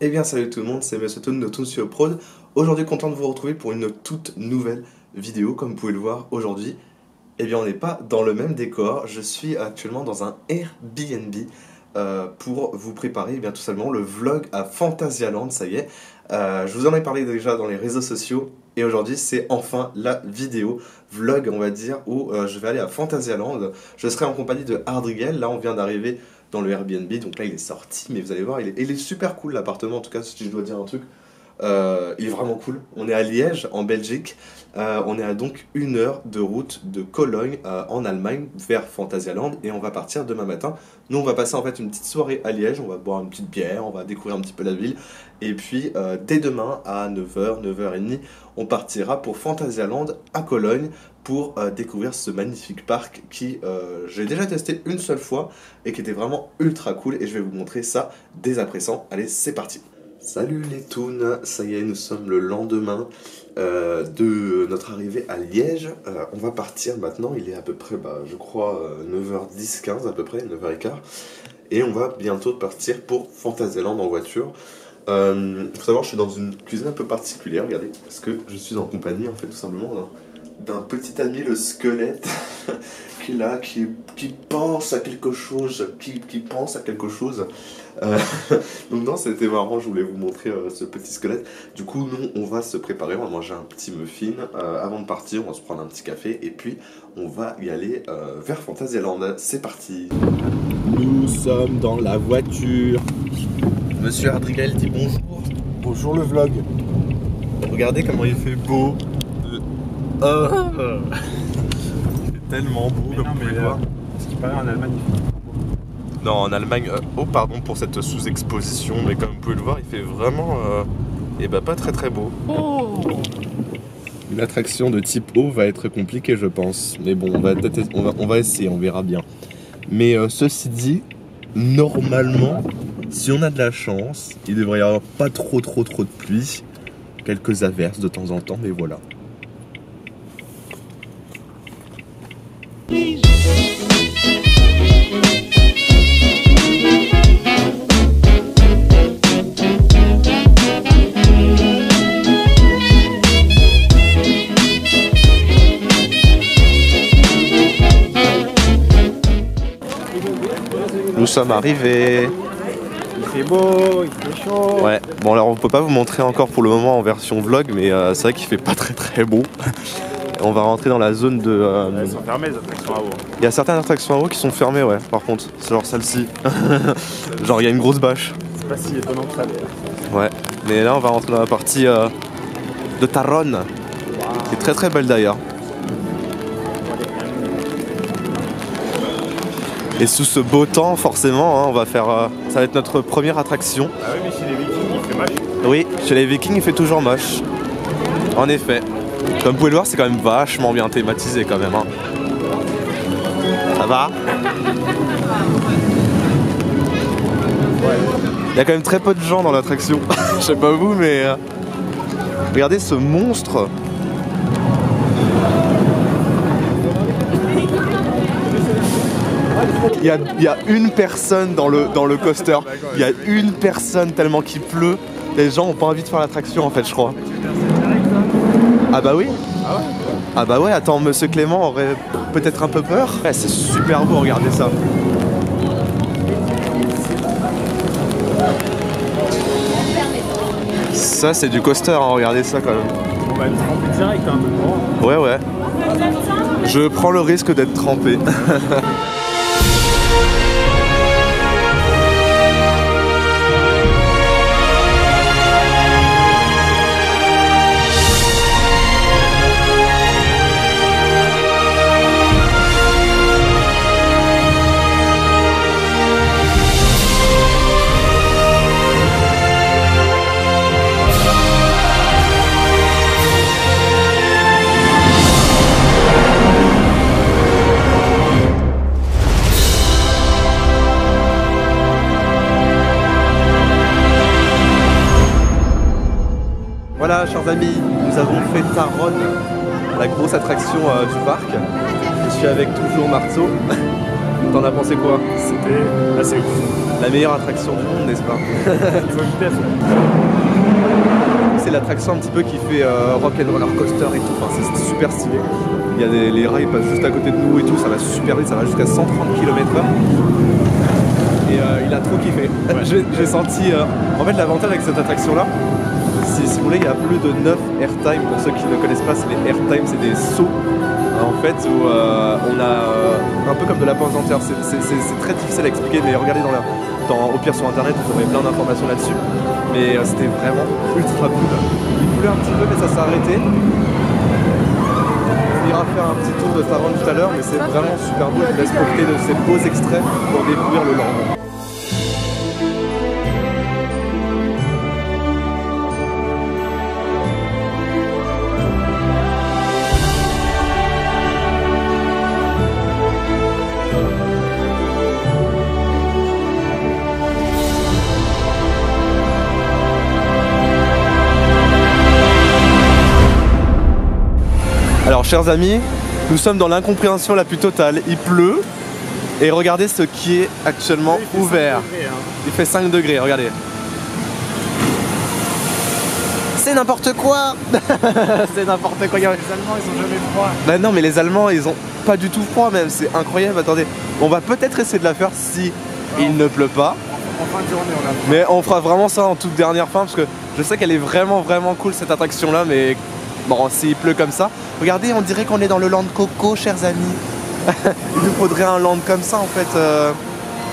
Eh bien salut tout le monde, c'est Monsieur Toon de Toon Prod. Aujourd'hui content de vous retrouver pour une toute nouvelle vidéo. Comme vous pouvez le voir aujourd'hui, eh bien on n'est pas dans le même décor. Je suis actuellement dans un Airbnb pour vous préparer tout simplement le vlog à Phantasialand, ça y est. Je vous en ai parlé déjà dans les réseaux sociaux et aujourd'hui c'est enfin la vidéo vlog on va dire où je vais aller à Phantasialand. Je serai en compagnie de Ardrigel, là on vient d'arriver dans le Airbnb, donc là il est sorti, mais vous allez voir, il est super cool l'appartement, en tout cas si je dois dire un truc, il est vraiment cool. On est à Liège, en Belgique, on est à donc 1 heure de route de Cologne en Allemagne vers Phantasialand et on va partir demain matin. Nous on va passer en fait une petite soirée à Liège, on va boire une petite bière, on va découvrir un petit peu la ville et puis dès demain à 9h, 9h30, on partira pour Phantasialand à Cologne pour découvrir ce magnifique parc qui j'ai déjà testé une seule fois et qui était vraiment ultra cool et je vais vous montrer ça dès à présent. Allez, c'est parti. Salut les toons, ça y est, nous sommes le lendemain de notre arrivée à Liège. On va partir maintenant, il est à peu près, je crois, 9h10, 15 à peu près, 9h15. Et on va bientôt partir pour Phantasialand en voiture. Faut savoir, je suis dans une cuisine un peu particulière, regardez, parce que je suis en compagnie, en fait, tout simplement, d'un petit ami, le squelette, qui est là, qui pense à quelque chose, qui pense à quelque chose. Donc non, c'était marrant, je voulais vous montrer ce petit squelette. Du coup, nous, on va se préparer, on va manger un petit muffin. Avant de partir, on va se prendre un petit café, et puis on va y aller vers Phantasialand. C'est parti. Nous sommes dans la voiture. Monsieur Ardrigel dit bonjour. Bonjour le vlog. Regardez comment il fait beau. C'est tellement beau comme vous pouvez voir. Ce qui paraît en Allemagne, il fait non, en Allemagne, oh pardon pour cette sous-exposition, mais comme vous pouvez le voir, il fait vraiment pas très très beau. Oh, une attraction de type eau va être compliquée, je pense. Mais bon, on va essayer, on verra bien. Mais ceci dit, normalement, si on a de la chance, il devrait y avoir pas trop de pluie. Quelques averses de temps en temps, mais voilà. Nous sommes arrivés. Il fait beau, il fait chaud. Ouais, bon alors on peut pas vous montrer encore pour le moment en version vlog, mais c'est vrai qu'il fait pas très beau. On va rentrer dans la zone de... Elles sont fermées les attractions à eau. Il y a certaines attractions à eau qui sont fermées, ouais, par contre. C'est genre celle-ci. Genre il y a une grosse bâche. C'est pas si étonnant que ça d'ailleurs. Ouais, mais là on va rentrer dans la partie de Taronne. Wow. Qui est très belle d'ailleurs. Et sous ce beau temps, forcément, hein, on va faire... ça va être notre première attraction. Ah oui, mais chez les Vikings, il fait moche. Oui, chez les Vikings, il fait toujours moche. En effet. Comme vous pouvez le voir, c'est quand même vachement bien thématisé quand même. Hein. Ça va ? Ouais. Il y a quand même très peu de gens dans l'attraction. Je sais pas vous, mais... regardez ce monstre. Il y a une personne dans le coaster. Il y a une personne tellement qu'il pleut. Les gens ont pas envie de faire l'attraction en fait, je crois. Ah bah oui. Ah ouais. Ah bah ouais, attends, Monsieur Clément aurait peut-être un peu peur. Ouais, c'est super beau, regardez ça. Ça c'est du coaster, hein, regardez ça quand même. On va être trempé direct un peu grand. Ouais. Je prends le risque d'être trempé. Voilà, chers amis, nous avons fait Taronne, la grosse attraction du parc. Je suis avec toujours Marceau. T'en as pensé quoi? C'était assez ouf. La meilleure attraction du monde, n'est-ce pas? Niveau vitesse, ouais. C'est l'attraction un petit peu qui fait rock'n'roller coaster et tout, enfin, c'est super stylé. Il y a les rails passent juste à côté de nous et tout, ça va super vite, ça va jusqu'à 130 km/h. Et il a trop kiffé. Ouais. J'ai senti... En fait, l'avantage avec cette attraction-là, si vous voulez, il y a plus de 9 airtime. Pour ceux qui ne connaissent pas, c'est les airtime, c'est des sauts en fait où on a un peu comme de la pause entière. C'est très difficile à expliquer, mais regardez au pire sur internet, vous aurez plein d'informations là-dessus. Mais c'était vraiment ultra cool. Il pleut un petit peu, mais ça s'est arrêté. On ira faire un petit tour de Taronne tout à l'heure, mais c'est vraiment super beau. Je vous laisse profiter de ces beaux extraits pour découvrir le land. Alors chers amis, nous sommes dans l'incompréhension la plus totale. Il pleut et regardez ce qui est actuellement ouvert. Degrés, hein. Il fait 5 degrés, regardez. C'est n'importe quoi. C'est n'importe quoi. Les Allemands ils ont jamais froid. Bah non mais les Allemands ils ont pas du tout froid même, c'est incroyable. Attendez, on va peut-être essayer de la faire si il ne pleut pas. En fin de journée on a froid. Mais on fera vraiment ça en toute dernière fin parce que je sais qu'elle est vraiment cool cette attraction là, mais bon s'il pleut comme ça. Regardez, on dirait qu'on est dans le land Coco, chers amis. Il nous faudrait un land comme ça en fait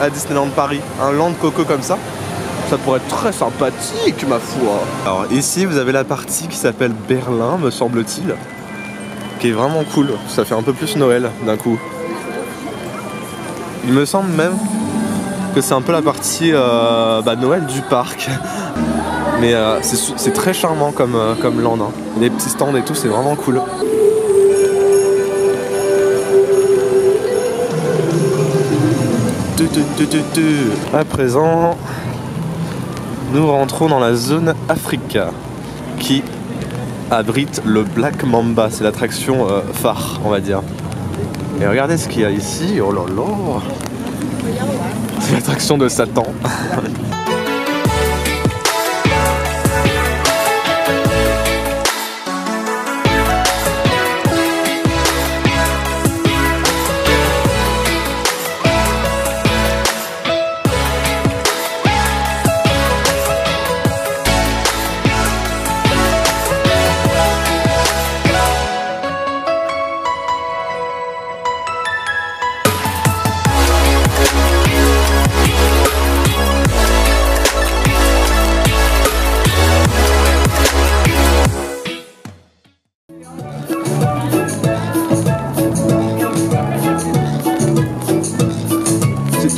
à Disneyland Paris. Un land Coco comme ça. Ça pourrait être très sympathique ma foi. Alors ici vous avez la partie qui s'appelle Berlin me semble-t-il. Qui est vraiment cool. Ça fait un peu plus Noël d'un coup. Il me semble même que c'est un peu la partie Noël du parc. Mais c'est très charmant comme land. Hein. Les petits stands et tout, c'est vraiment cool. À présent, nous rentrons dans la zone Africa qui abrite le Black Mamba. C'est l'attraction phare, on va dire. Et regardez ce qu'il y a ici. Oh là là! C'est l'attraction de Satan.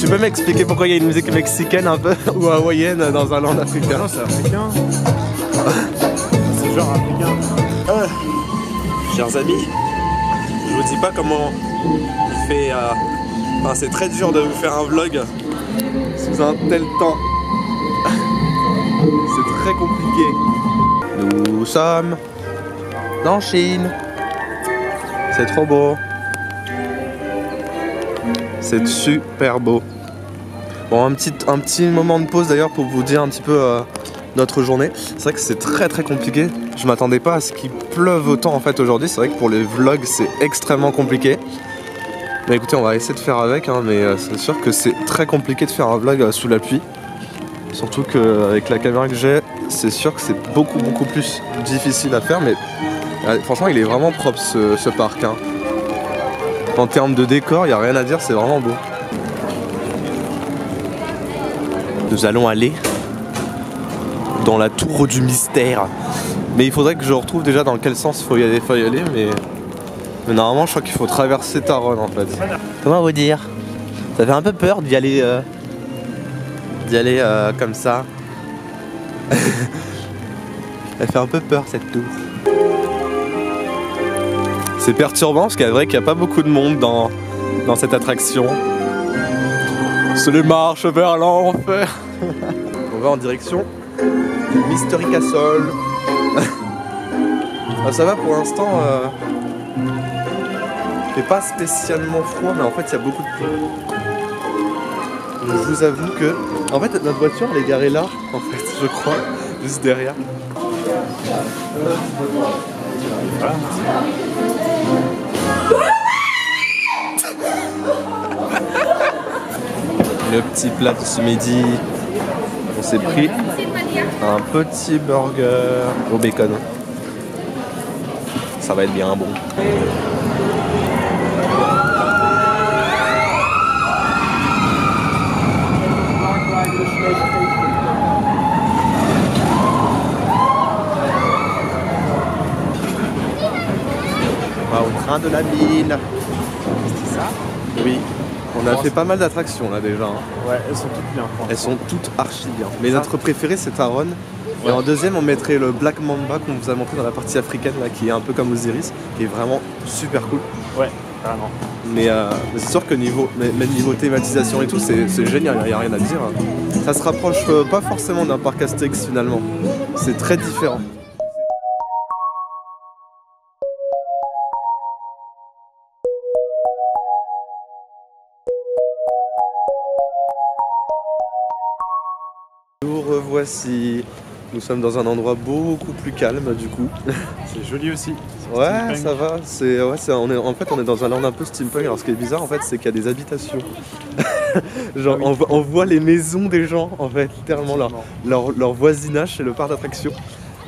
Tu peux m'expliquer pourquoi il y a une musique mexicaine un peu ou hawaïenne dans un land africain? Non, c'est africain. C'est genre africain. Chers amis, je vous dis pas comment il fait. Enfin, c'est très dur de vous faire un vlog sous un tel temps. C'est très compliqué. Nous sommes en Chine. C'est trop beau. C'est super beau. Bon, un petit moment de pause d'ailleurs pour vous dire un petit peu notre journée. C'est vrai que c'est très compliqué. Je m'attendais pas à ce qu'il pleuve autant en fait aujourd'hui. C'est vrai que pour les vlogs c'est extrêmement compliqué. Mais écoutez, on va essayer de faire avec, hein, mais c'est sûr que c'est très compliqué de faire un vlog sous la pluie. Surtout qu'avec la caméra que j'ai, c'est sûr que c'est beaucoup plus difficile à faire. Mais franchement, il est vraiment propre ce parc. Hein. En termes de décor, il n'y a rien à dire, c'est vraiment beau. Nous allons aller dans la tour du mystère. Mais il faudrait que je retrouve déjà dans quel sens il faut y aller, mais normalement je crois qu'il faut traverser Taronne en fait. Comment vous dire? Ça fait un peu peur d'y aller comme ça. Elle fait un peu peur cette tour. C'est perturbant parce qu'il est vrai qu'il n'y a pas beaucoup de monde dans cette attraction. C'est les marches vers l'enfer. On va en direction du Mystery Castle. Ça va pour l'instant. Il fait pas spécialement froid, mais en fait il y a beaucoup de pluie. je vous avoue que... En fait, notre voiture, elle est garée là, en fait, je crois, juste derrière. Le petit plat de ce midi, on s'est pris un petit burger au bacon. Ça va être bien bon. Au train de la ville. C'est ça? Oui. On a fait pas mal d'attractions là déjà. Hein. Ouais, elles sont toutes bien. Elles sont toutes archi bien. Mais notre préféré c'est Taron. Et en deuxième on mettrait le Black Mamba qu'on vous a montré dans la partie africaine là, qui est un peu comme Osiris, qui est vraiment super cool. Ouais, carrément. Mais c'est sûr que niveau thématisation et tout, c'est génial, il n'y a rien à dire. Ça se rapproche pas forcément d'un parc Astérix finalement. C'est très différent. Nous revoici. Nous sommes dans un endroit beaucoup plus calme du coup. C'est joli aussi. Ouais, ça va. En fait, on est dans un land un peu steampunk. Alors, ce qui est bizarre, en fait, c'est qu'il y a des habitations. Genre, on voit les maisons des gens, en fait, littéralement leur voisinage chez le parc d'attractions.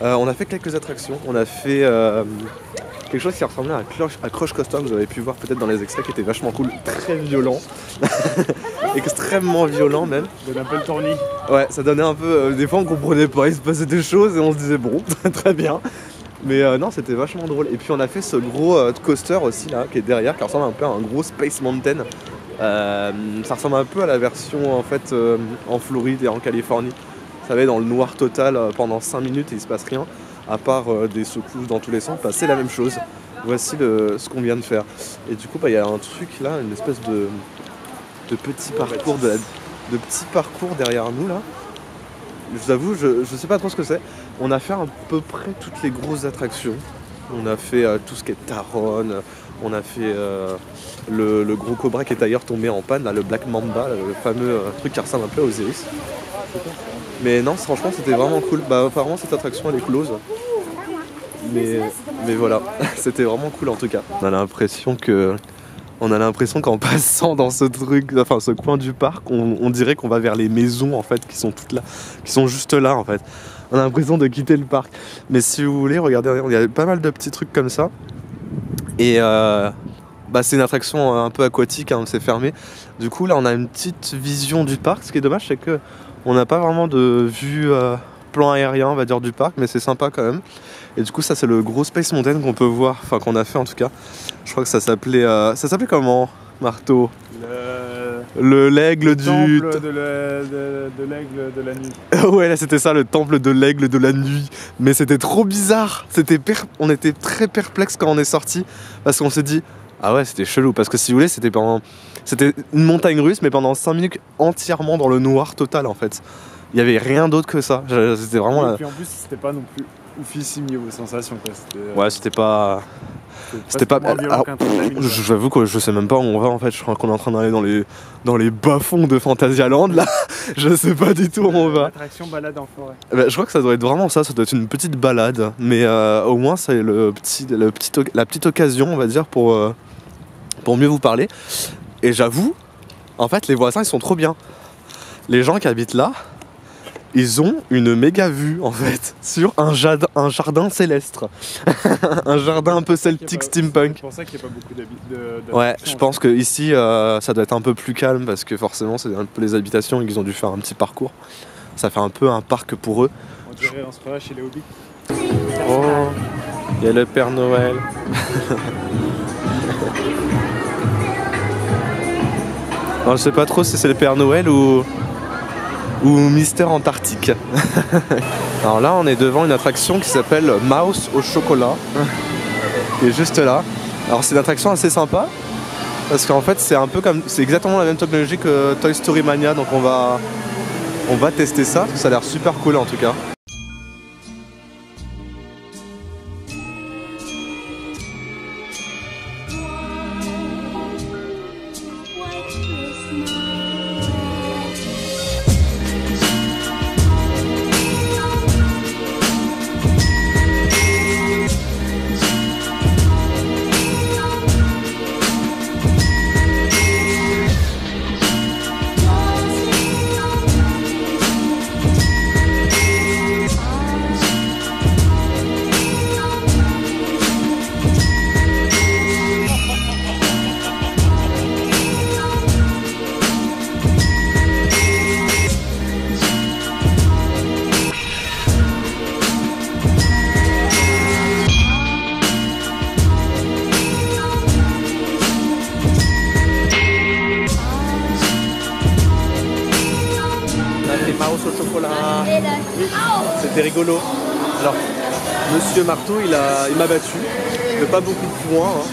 On a fait quelques attractions. On a fait quelque chose qui ressemblait à Crush Coaster, que vous avez pu voir peut-être dans les extraits, qui était vachement cool, très violent. Extrêmement violent même. Ça donne un peu le tournis. Ouais, ça donnait un peu. Des fois, on comprenait pas, il se passait des choses et on se disait bon, très bien. Mais non, c'était vachement drôle. Et puis on a fait ce gros coaster aussi là, qui est derrière, qui ressemble un peu à un gros Space Mountain. Ça ressemble un peu à la version en fait en Floride et en Californie. Vous savez, dans le noir total pendant 5 minutes et il se passe rien, à part des secousses dans tous les sens. Bah, c'est la même chose. Voici ce qu'on vient de faire. Et du coup, il y a un truc là, une espèce de petit parcours de petit parcours derrière nous là. Je vous avoue, je sais pas trop ce que c'est. On a fait à peu près toutes les grosses attractions. On a fait tout ce qui est Taron, on a fait le gros cobra qui est d'ailleurs tombé en panne, là, le Black Mamba, là, le fameux truc qui ressemble un peu à Osiris. Mais non, franchement, c'était vraiment cool. Bah, apparemment, cette attraction elle est close. Mais voilà, c'était vraiment cool en tout cas. On a l'impression qu'en passant dans ce truc, enfin ce coin du parc, on dirait qu'on va vers les maisons en fait qui sont toutes là, qui sont juste là en fait. On a l'impression de quitter le parc. Mais si vous voulez, regardez, il y a pas mal de petits trucs comme ça. Et c'est une attraction un peu aquatique, hein, c'est fermé. Du coup là on a une petite vision du parc. Ce qui est dommage c'est que on n'a pas vraiment de vue plan aérien on va dire du parc, mais c'est sympa quand même. Et du coup ça c'est le gros Space Mountain qu'on peut voir, enfin qu'on a fait en tout cas. Je crois que ça s'appelait comment, Marteau? L'aigle du... temple de l'aigle de la nuit. Ouais, là c'était ça, le temple de l'aigle de la nuit. Mais c'était trop bizarre. On était très perplexes quand on est sorti parce qu'on s'est dit ah ouais, c'était chelou parce que si vous voulez, c'était une montagne russe mais pendant 5 minutes entièrement dans le noir total en fait. Il y avait rien d'autre que ça. C'était vraiment et puis en plus, c'était pas non plus oufissime niveau sensation quoi. Ouais, c'était pas j'avoue que je sais même pas où on va en fait. Je crois qu'on est en train d'aller dans les bas-fonds de Phantasialand là. Je sais pas du tout où on va. Attraction balade en forêt. Bah, je crois que ça doit être vraiment ça doit être une petite balade. Mais au moins c'est la petite occasion on va dire pour mieux vous parler. Et j'avoue, en fait les voisins ils sont trop bien. Les gens qui habitent là, ils ont une méga vue en fait sur un jardin céleste. Un jardin un peu celtique steampunk. C'est pour ça qu'il n'y a pas beaucoup d'habitations. Ouais, je pense que ici ça doit être un peu plus calme parce que forcément c'est un peu les habitations et qu'ils ont dû faire un petit parcours. Ça fait un peu un parc pour eux. On dirait on se ferait chez les Hobbits. Oh, il y a le Père Noël. Alors, je sais pas trop si c'est le Père Noël ou Mister Antarctique. Alors là on est devant une attraction qui s'appelle Mouse au chocolat, qui est juste là. Alors c'est une attraction assez sympa parce qu'en fait c'est exactement la même technologie que Toy Story Mania, donc on va tester ça parce que ça a l'air super cool en tout cas. voilà. C'était rigolo. Alors, Monsieur Marteau, il m'a battu. De pas beaucoup de points. Hein.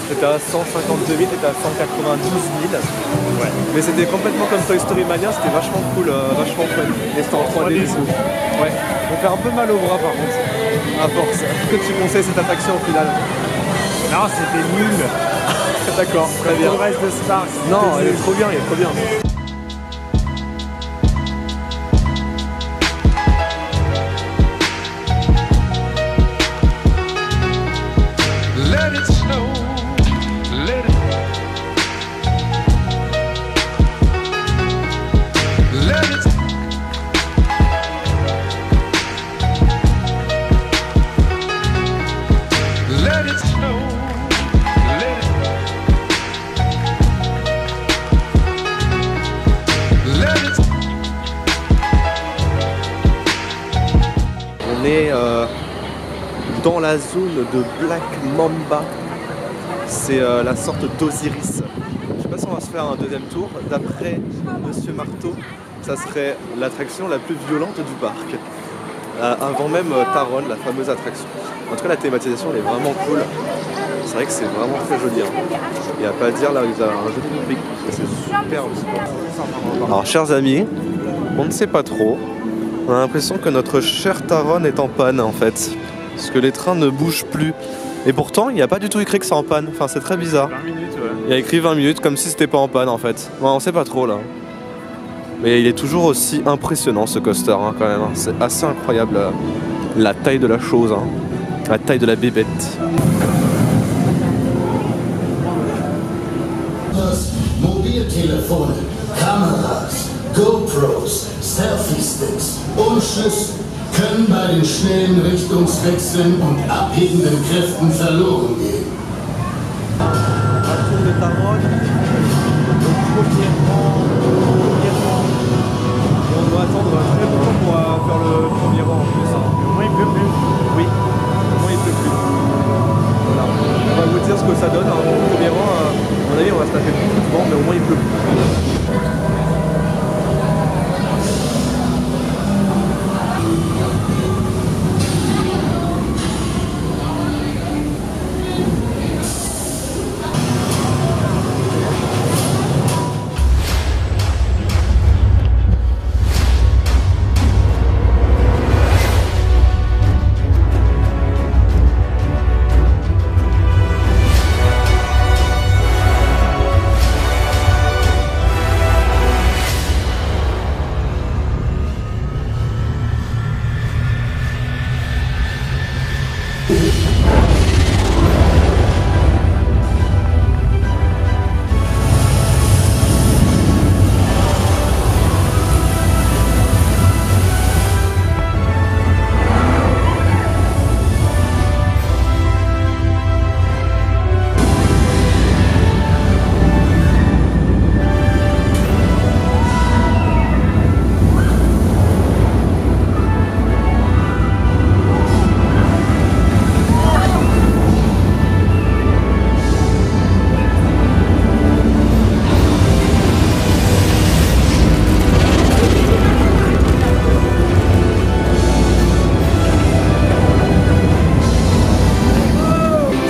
J'étais à 152 000, j'étais à 192 000. Ouais. Mais c'était complètement comme Toy Story Mania, c'était vachement cool, vachement fun. Et c'était en 3D. Ouais. On fait un peu mal au bras par contre. À force. Est-ce que tu conseilles cette attraction au final? Non, c'était nul. D'accord, très bien. Le reste de Star. Non, il est trop bien, il est trop bien. On est dans la zone de Black Mamba. C'est la sorte d'Osiris. Je sais pas si on va se faire un deuxième tour. D'après Monsieur Marteau, ça serait l'attraction la plus violente du parc. Avant même Taron, la fameuse attraction. En tout cas, la thématisation elle est vraiment cool. C'est vrai que c'est vraiment très joli. Hein. Il n'y a pas à dire, là, ils ont un joli public. C'est super. Alors, chers amis, on ne sait pas trop. On a l'impression que notre cher Taron est en panne en fait. Parce que les trains ne bougent plus. Et pourtant, il n'y a pas du tout écrit que c'est en panne. Enfin, c'est très bizarre. 20 minutes, ouais. Il y a écrit 20 minutes comme si c'était pas en panne en fait. Bon, on sait pas trop là. Mais il est toujours aussi impressionnant ce coaster hein, quand même. Hein. C'est assez incroyable la taille de la chose. Hein. La taille de la bébête. Mobiltelefone, Kameras, GoPros, Selfie-Sticks und Schlüssel können bei den schnellen Richtungswechseln und abhebenden Kräften verloren gehen. On doit attendre très longtemps pour faire le premier rang en plus. Au moins il pleut plus. Oui, au moins il pleut plus. Voilà. On va vous dire ce que ça donne. Hein. Le premier rang, à mon avis, on va se taper beaucoup de vent, mais au moins il pleut plus.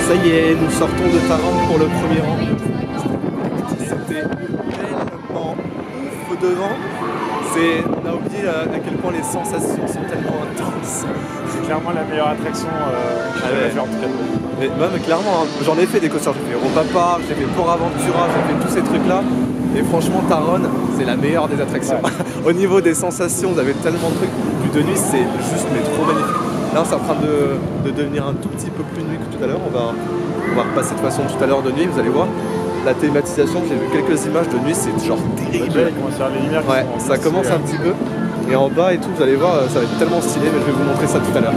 Ça y est, nous sortons de Taron pour le premier rang. C'était tellement ouf devant. On a oublié à quel point les sensations sont tellement intenses. C'est clairement la meilleure attraction que j'avais fait en tout cas. Mais clairement, hein, j'en ai fait des coasters. J'ai fait Europa Park, j'ai fait Port Aventura, j'ai fait tous ces trucs-là. Et franchement, Taron, c'est la meilleure des attractions. Ouais. Au niveau des sensations, vous avez tellement de trucs. Puis de nuit, c'est juste mais trop magnifique. Là, c'est en train de devenir un tout petit peu plus nuit que tout à l'heure. On va repasser de façon tout à l'heure de nuit, vous allez voir. La thématisation, j'ai vu quelques images de nuit, c'est genre terrible. Déjà, il commence à faire les lumières. Ouais, ça commence un petit peu. Et en bas et tout, vous allez voir, ça va être tellement stylé, mais je vais vous montrer ça tout à l'heure.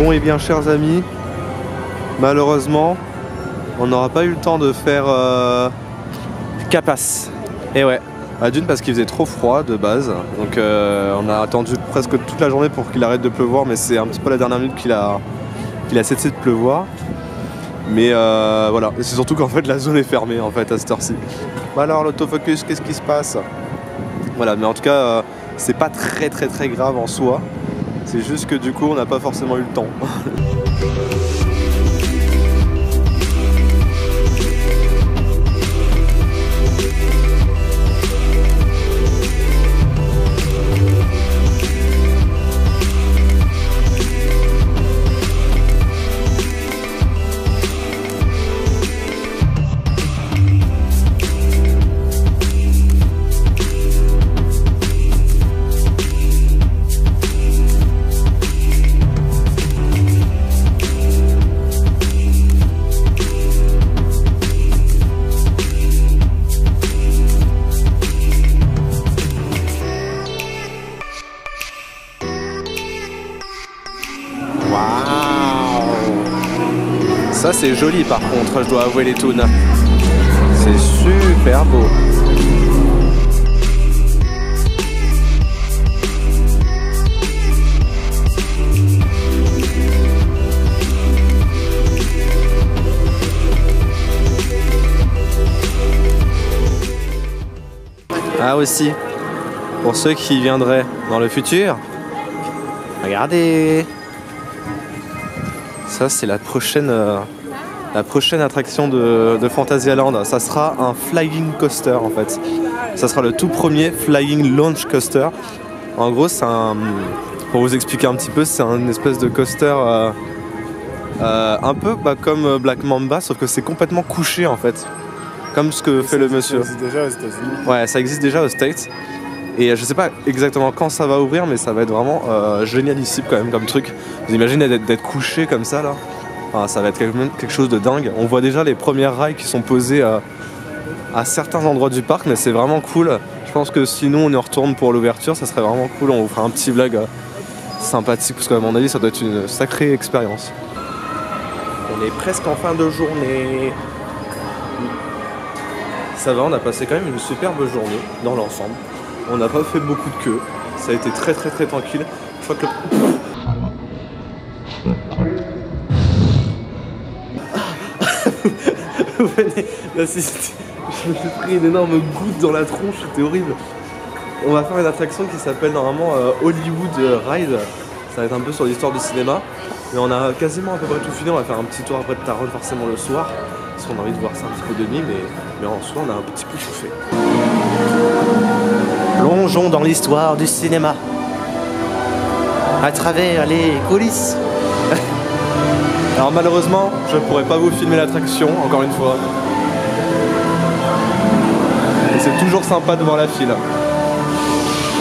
Bon et bien chers amis, malheureusement on n'aura pas eu le temps de faire Capas. Et ouais, d'une parce qu'il faisait trop froid de base, donc on a attendu presque toute la journée pour qu'il arrête de pleuvoir, mais c'est un petit peu la dernière minute qu'il a cessé de pleuvoir. Mais voilà, c'est surtout qu'en fait la zone est fermée en fait à cette heure-ci. Bah alors l'autofocus, qu'est-ce qui se passe? Voilà, mais en tout cas c'est pas très grave en soi. C'est juste que du coup on n'a pas forcément eu le temps. Ça c'est joli par contre, je dois avouer les tunes. C'est super beau. Ah aussi, pour ceux qui viendraient dans le futur, regardez. Ça c'est la prochaine attraction de Fantasyland. Ça sera un flying coaster en fait. Ça sera le tout premier flying launch coaster. En gros c'est pour vous expliquer un petit peu, c'est une espèce de coaster un peu comme Black Mamba, sauf que c'est complètement couché en fait. Comme ce que fait le monsieur. Ça existe déjà aux États-Unis. Ouais, ça existe déjà aux States. Et je sais pas exactement quand ça va ouvrir, mais ça va être vraiment génialissime quand même comme truc. Vous imaginez d'être couché comme ça là? Enfin, ça va être quelque chose de dingue. On voit déjà les premières rails qui sont posées à certains endroits du parc, mais c'est vraiment cool. Je pense que si nous on y retourne pour l'ouverture, ça serait vraiment cool. On vous fera un petit vlog sympathique, parce qu'à mon avis ça doit être une sacrée expérience. On est presque en fin de journée. Ça va, on a passé quand même une superbe journée dans l'ensemble. On n'a pas fait beaucoup de queue. Ça a été très tranquille. Je crois que Vous venez d'assister. Je me suis pris une énorme goutte dans la tronche, c'était horrible. On va faire une attraction qui s'appelle normalement Hollywood Ride. Ça va être un peu sur l'histoire du cinéma. Mais on a quasiment à peu près tout fini. On va faire un petit tour après de Taronne forcément le soir. Parce qu'on a envie de voir ça un petit peu de nuit, mais en soi on a un petit peu tout fait. Plongeons dans l'histoire du cinéma à travers les coulisses. Alors malheureusement, je ne pourrai pas vous filmer l'attraction, encore une fois. Et c'est toujours sympa de voir la file.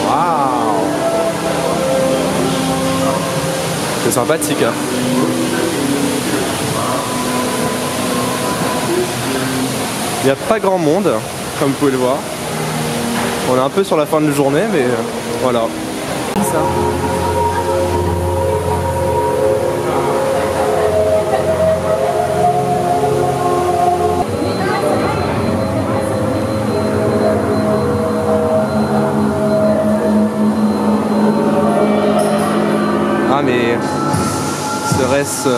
Waouh! C'est sympathique, hein. Il n'y a pas grand monde, comme vous pouvez le voir. On est un peu sur la fin de la journée, mais voilà. Ça. Ah mais serait-ce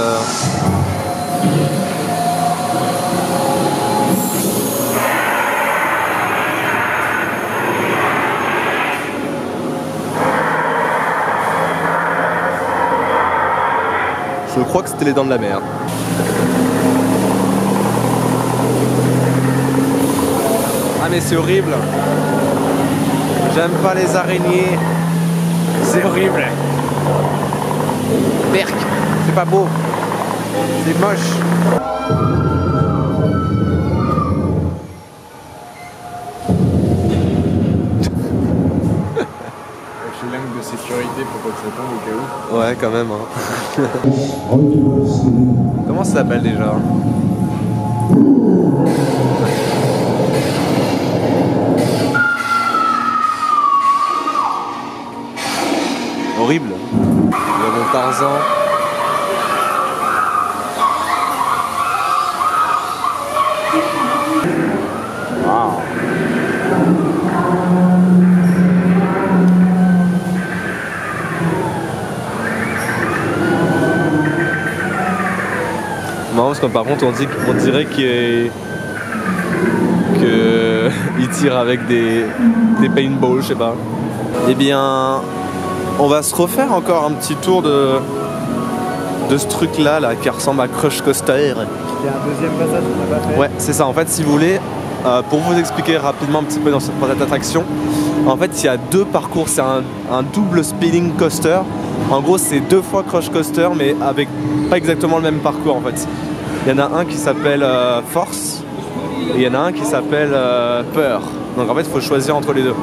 Je crois que c'était les dents de la mer. Ah mais c'est horrible. J'aime pas les araignées. C'est horrible. Berk, c'est pas beau. C'est moche. Langue de sécurité pour pas que ça tombe au cas où. Ouais, quand même. Hein. Comment ça s'appelle déjà? Horrible. Il y a mon Tarzan. mais par contre on dirait qu'il tire avec des paintballs, je sais pas. Eh bien, on va se refaire encore un petit tour de ce truc là qui ressemble à Crush Coaster. Il y a un deuxième passage qu'on n'a pas fait. Ouais, c'est ça. En fait, si vous voulez, pour vous expliquer rapidement un petit peu dans cette attraction, en fait, il y a deux parcours. C'est un double spinning coaster. En gros, c'est 2 fois Crush Coaster, mais avec pas exactement le même parcours en fait. Il y en a un qui s'appelle Force et il y en a un qui s'appelle Peur. Donc en fait, il faut choisir entre les deux.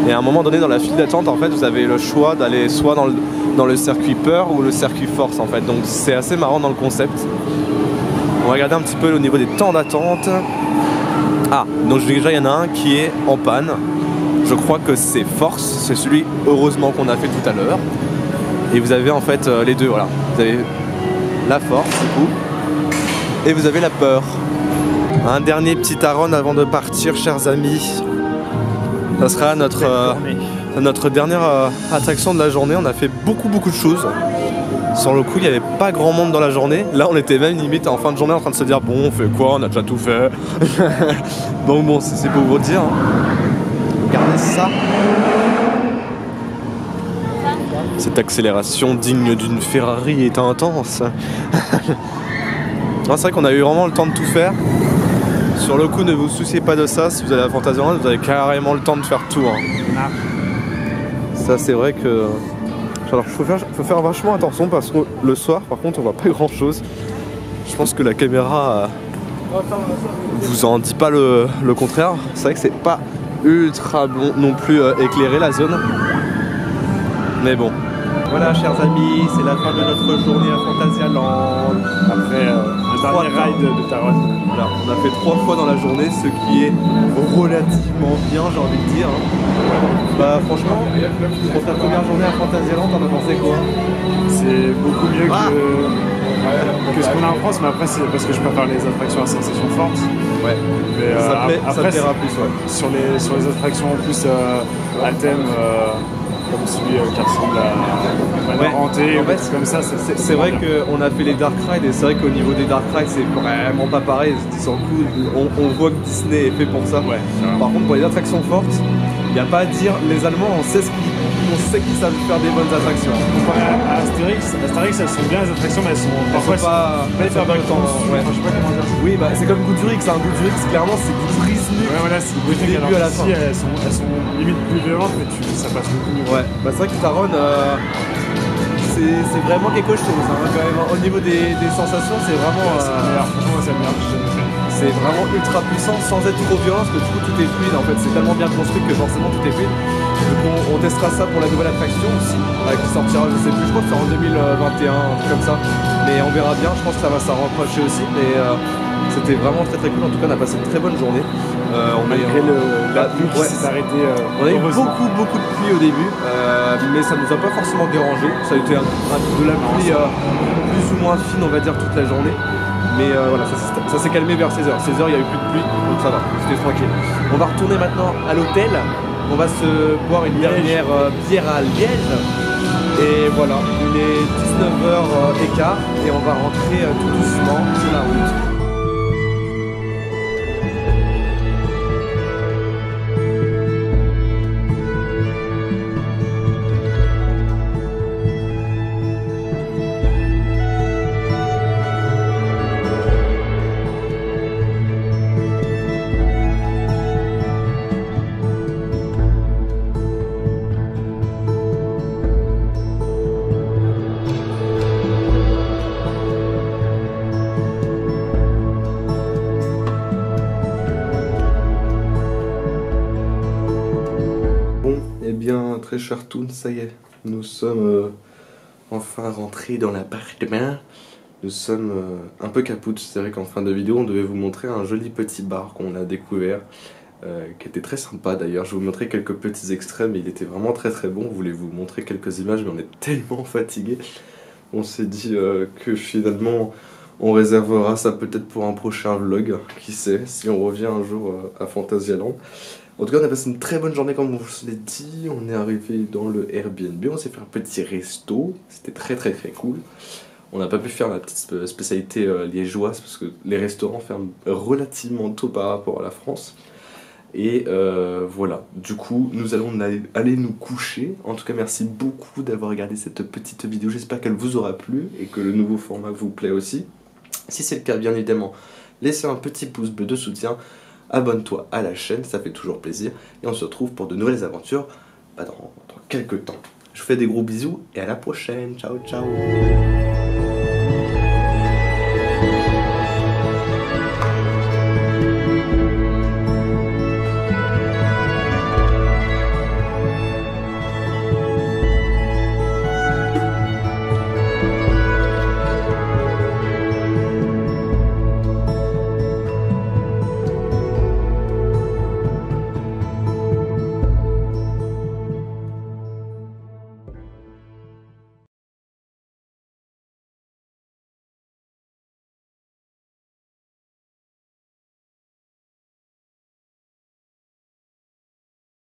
Et à un moment donné, dans la file d'attente, en fait, vous avez le choix d'aller soit dans le circuit Peur ou le circuit Force en fait. Donc c'est assez marrant dans le concept. On va regarder un petit peu au niveau des temps d'attente. Ah, donc déjà, il y en a un qui est en panne. Je crois que c'est Force, c'est celui heureusement qu'on a fait tout à l'heure. Et vous avez en fait les deux, voilà. Vous avez la Force du coup, et vous avez la Peur. Un dernier petit aron avant de partir, chers amis. Ça sera notre dernière attraction de la journée. On a fait beaucoup de choses. Sur le coup, il n'y avait pas grand monde dans la journée. Là, on était même limite en fin de journée en train de se dire bon, on fait quoi? On a déjà tout fait. Donc bon, c'est pour vous dire. Regardez ça. Cette accélération digne d'une Ferrari est intense. C'est vrai qu'on a eu vraiment le temps de tout faire. Sur le coup, ne vous souciez pas de ça. Si vous allez à Fantasyland, vous avez carrément le temps de faire tout. Hein. Ça, c'est vrai que... Alors, faut faire vachement attention parce que le soir, par contre, on voit pas grand chose. Je pense que la caméra vous en dit pas le contraire. C'est vrai que c'est pas ultra bon non plus éclairé la zone. Mais bon. Voilà, chers amis, c'est la fin de notre journée à Fantasyland. Après le dernier ride de Taron. Voilà, on a fait 3 fois dans la journée, ce qui est relativement bien, j'ai envie de dire. Bah franchement, pour ta première journée à Fantasyland, t'en as pensé quoi? C'est beaucoup mieux que ce qu'on a en France, mais après c'est parce que je préfère les attractions à sensation forte. Ouais. Mais, ça te plaira plus, ouais. Sur les attractions en plus à thème. Comme celui qui ressemble à Laurentier, en fait, comme ça. C'est vrai qu'on a fait les Dark Rides et c'est vrai qu'au niveau des Dark Rides, c'est vraiment pas pareil. Sur le coup, on voit que Disney est fait pour ça. Ouais, par contre, pour les attractions fortes, il n'y a pas à dire, les Allemands, on sait qu'ils savent faire des bonnes attractions. À Astérix, elles sont bien les attractions, mais elles sont parfois pas hyper bien le temps. Ouais. Enfin, je sais pas comment dire. Oui, bah c'est comme Goudurix, un Goudurix, clairement, c'est brise-nu. Ouais, voilà, c'est du début à la fin. Elles sont limite plus violentes, mais ça passe beaucoup mieux. Ouais, bah c'est vrai que Taron, c'est vraiment quelque chose hein, quand même. Au niveau des sensations, c'est vraiment. C'est le meilleur, franchement, c'est le meilleur. C'est vraiment ultra puissant sans être trop violent parce que du coup tout est fluide en fait, c'est tellement bien construit que forcément tout est fluide. Donc on testera ça pour la nouvelle attraction aussi, qui sortira je sais plus, je crois que c'est en 2021, un truc comme ça. Mais on verra bien, je pense que ça va s'en rapprocher aussi. Mais c'était vraiment très cool, en tout cas on a passé une très bonne journée. Malgré la pluie qui s'est arrêtée. On a eu beaucoup de pluie au début, mais ça nous a pas forcément dérangé. Ça a été de la pluie plus ou moins fine on va dire toute la journée. Mais voilà, ça s'est calmé vers 16h. 16h, il n'y a eu plus de pluie, donc ça va, c'était tranquille. On va retourner maintenant à l'hôtel. On va se boire une dernière bière à Liège. Et voilà, il est 19h15 et on va rentrer tout doucement sur la route. Très cher Toon, ça y est, nous sommes enfin rentrés dans l'appartement. Nous sommes un peu capoutes, c'est vrai qu'en fin de vidéo on devait vous montrer un joli petit bar qu'on a découvert, qui était très sympa d'ailleurs. Je vais vous montrer quelques petits extraits mais il était vraiment très bon. Je voulais vous montrer quelques images mais on est tellement fatigué. On s'est dit que finalement on réservera ça peut-être pour un prochain vlog, qui sait, si on revient un jour à Fantasyland. En tout cas, on a passé une très bonne journée comme on vous l'a dit. On est arrivé dans le Airbnb, on s'est fait un petit resto. C'était très cool. On n'a pas pu faire la petite spécialité liégeoise parce que les restaurants ferment relativement tôt par rapport à la France. Et voilà, du coup nous allons aller nous coucher. En tout cas merci beaucoup d'avoir regardé cette petite vidéo, j'espère qu'elle vous aura plu et que le nouveau format vous plaît aussi. Si c'est le cas, bien évidemment, laissez un petit pouce bleu de soutien, abonne-toi à la chaîne, ça fait toujours plaisir. Et on se retrouve pour de nouvelles aventures dans quelques temps. Je vous fais des gros bisous et à la prochaine, ciao ciao.